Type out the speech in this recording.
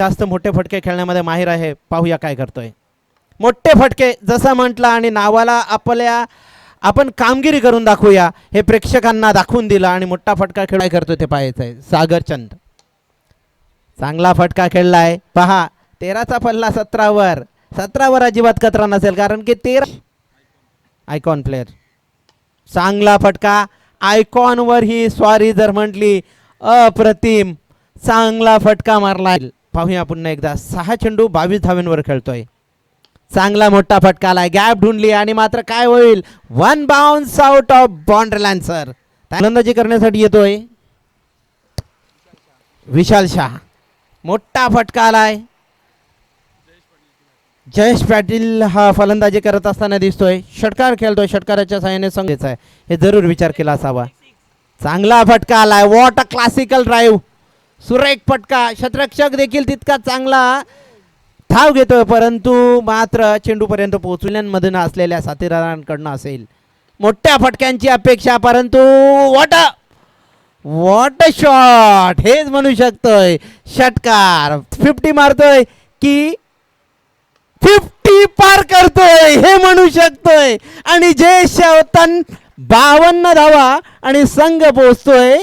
जास्त मोठे फटके खेळण्यामध्ये माहिर आहे. पाहूया काय करतोय. मोठे फटके जसं म्हटलं आणि नावाला आपण कामगिरी करून दाखवूया हे प्रेक्षकांना दाखवून दिलं आणि मोठा फटका खेळ काय करतोय ते पाहायचं आहे. सागरचंद चांगला फटका खेळलाय. पहा 13चा पल्ला 17वर. 17वर अजिबात कचरा नसेल कारण की 13 आयकॉन प्लेयर. चांगला फटका आयकॉनवर ही स्वारी जर म्हटली अप्रतिम. चांगला फटका मारला. पाहूया पुन्हा एकदा. 6 चेंडू 22 धावांवर खेळतोय. चांगला मोठा फटका आलाय. गॅप ढूंढली आणि मात्र काय होईल. 1 bounce out of boundary line. Sir फलंदाजी करण्यासाठी येतोय विशाल शाह. मोठा फटका आलाय. जयेश पाटील हा फलंदाजी करत असताना दिसतोय. षटकार खेळतोय. षटकाराच्या साहाय्याने संघाचा आहे हे जरूर विचार केला असावा. चांगला फटका आलाय. What a classical drive. सुरेख फटका. शतरक्षक देखील तितका चांगला धाव घेतोय परंतु मात्र चेंडूपर्यंत पोहोचण्यामधून असलेल्या साथीदारांकडनं असेल. मोठ्या फटक्यांची अपेक्षा परंतु व्हॉट अ शॉट हेच म्हणू शकतोय. षटकार 50 मारतोय की 50 पार करतोय हे म्हणू शकतोय. आणि जे 52 धावा आणि संघ पोहोचतोय